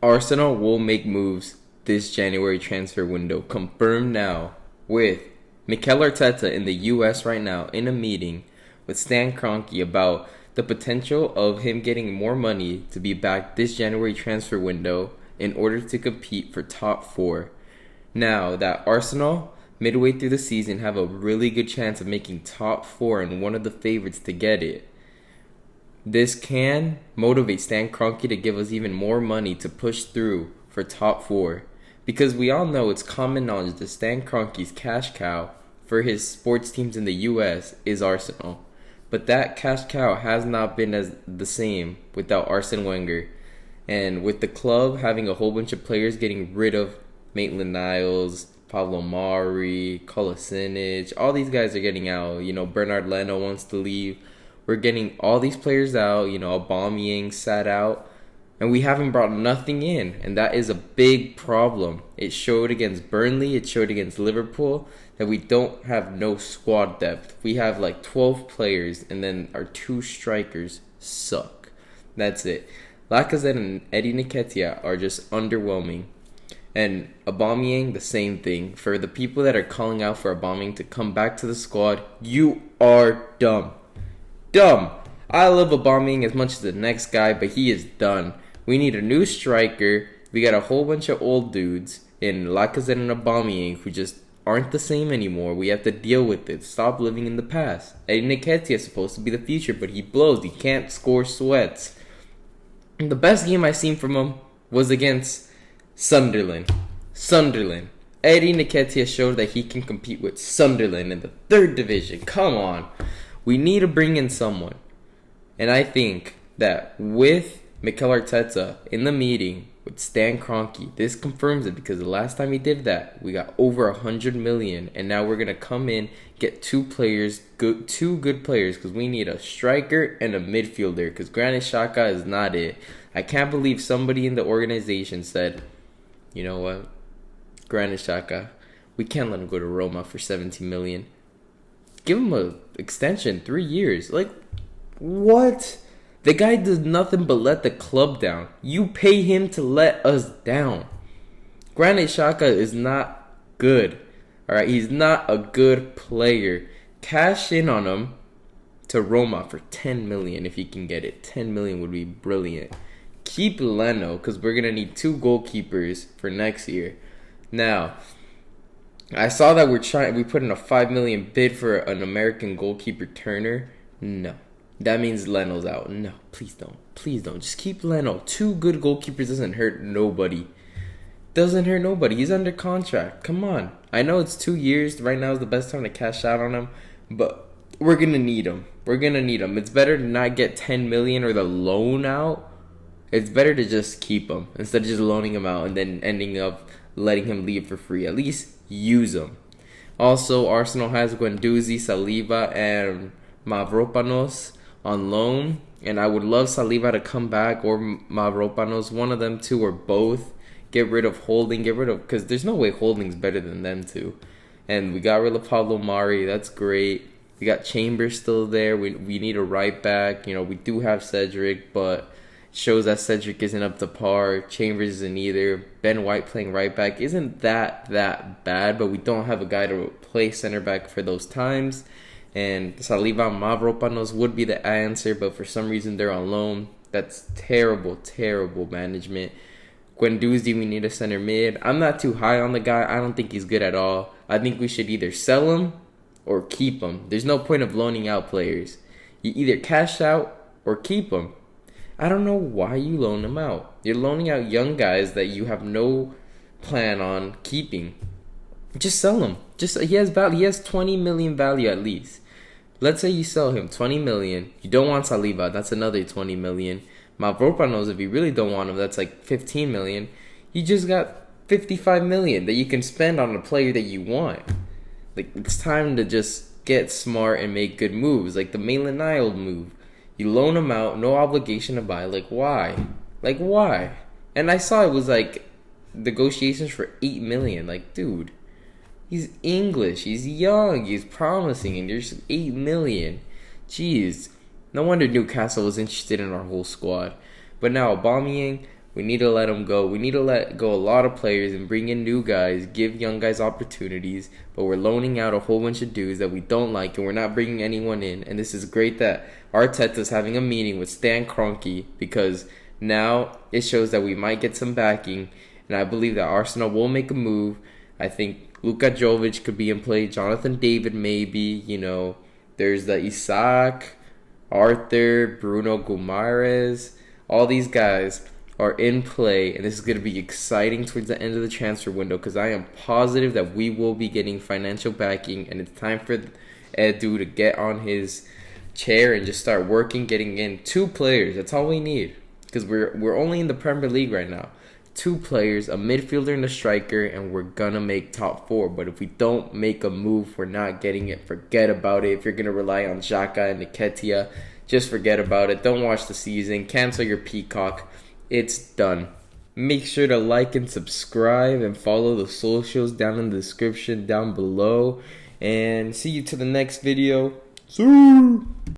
Arsenal will make moves this January transfer window. Confirmed now with Mikel Arteta in the US right now in a meeting with Stan Kroenke about the potential of him getting more money to be back this January transfer window in order to compete for top four. Now that Arsenal, midway through the season, have a really good chance of making top four and one of the favorites to get it. This can motivate Stan Kroenke to give us even more money to push through for top four. Because we all know it's common knowledge that Stan Kroenke's cash cow for his sports teams in the US is Arsenal. But that cash cow has not been as the same without Arsene Wenger. And with the club having a whole bunch of players getting rid of Maitland-Niles, Pablo Mari, Kolasinac, all these guys are getting out. Bernard Leno wants to leave. We're getting all these players out. Aubameyang sat out. And we haven't brought nothing in. And that is a big problem. It showed against Burnley. It showed against Liverpool that we don't have no squad depth. We have like 12 players. And then our two strikers suck. That's it. Lacazette and Eddie Nketiah are just underwhelming. And Aubameyang, the same thing. For the people that are calling out for Aubameyang to come back to the squad, you are dumb. Dumb. I love Aubameyang as much as the next guy, but he is done. We need a new striker. We got a whole bunch of old dudes in Lacazette and Aubameyang who just aren't the same anymore. We have to deal with it. Stop living in the past. Eddie Nketiah is supposed to be the future, but he blows. He can't score sweats. And the best game I seen from him was against Sunderland. Eddie Nketiah showed that he can compete with Sunderland in the 3rd division. Come on. We need to bring in someone. And I think that with Mikel Arteta in the meeting with Stan Kroenke, this confirms it because the last time he did that, we got over 100 million. And now we're going to come in, get two good players because we need a striker and a midfielder because Granit Xhaka is not it. I can't believe somebody in the organization said, you know what, Granit Xhaka, we can't let him go to Roma for 17 million. Give him an extension, 3 years. Like, what? The guy does nothing but let the club down. You pay him to let us down. Granit Xhaka is not good. Alright, he's not a good player. Cash in on him to Roma for 10 million if he can get it. 10 million would be brilliant. Keep Leno because we're going to need 2 goalkeepers for next year. Now, I saw that we put in a 5 million bid for an American goalkeeper, Turner. No. That means Leno's out. No, please don't. Please don't. Just keep Leno. 2 good goalkeepers doesn't hurt nobody. He's under contract. Come on. I know it's 2 years. Right now is the best time to cash out on him. But we're going to need him. It's better to not get 10 million or the loan out. It's better to just keep him instead of just loaning him out and then ending up letting him leave for free. At least use him. Also, Arsenal has Guendouzi, Saliba, and Mavropanos on loan. And I would love Saliba to come back or Mavropanos. One of them two or both. Get rid of Holding. Because there's no way Holding's better than them two. And we got rid of Pablo Mari. That's great. We got Chambers still there. We need a right back. We do have Cedric, but shows that Cedric isn't up to par. Chambers isn't either. Ben White playing right back isn't that bad, but we don't have a guy to play center back for those times. And Saliba and Mavropanos would be the answer, but for some reason they're on loan. That's terrible management. Guendouzi, we need a center mid. I'm not too high on the guy. I don't think he's good at all. I think we should either sell him or keep him. There's no point of loaning out players. You either cash out or keep him. I don't know why you loan them out. You're loaning out young guys that you have no plan on keeping. Just sell him. He has value. He has 20 million value at least. Let's say you sell him 20 million. You don't want Saliba. That's another 20 million. Mavropanos, if you really don't want him, that's like 15 million. You just got 55 million that you can spend on a player that you want. Like, it's time to just get smart and make good moves. Like the Maitland-Niles move. You loan him out, no obligation to buy. Like, why? And I saw it was like negotiations for 8 million. Like, dude, he's English, he's young, he's promising, and there's 8 million. Jeez. No wonder Newcastle was interested in our whole squad. But now Aubameyang, We need to let them go. We need to let go a lot of players and bring in new guys, give young guys opportunities. But we're loaning out a whole bunch of dudes that we don't like, and we're not bringing anyone in. And this is great that Arteta's having a meeting with Stan Kroenke, because now it shows that we might get some backing. And I believe that Arsenal will make a move. I think Luka Jovic could be in play. Jonathan David maybe. There's the Isaac, Arthur, Bruno Guimaraes. All these guys are in play, and this is going to be exciting towards the end of the transfer window, because I am positive that we will be getting financial backing, and it's time for Edu to get on his chair and just start working, getting in 2 players. That's all we need, because we're only in the Premier League right now. 2 players, a midfielder and a striker, and we're gonna make top 4. But if we don't make a move, we're not getting it. Forget about it. If you're gonna rely on Xhaka and Nketiah, just forget about it. Don't watch the season. Cancel your Peacock. It's done. Make sure to like and subscribe and follow the socials down in the description down below. And see you to the next video. See you.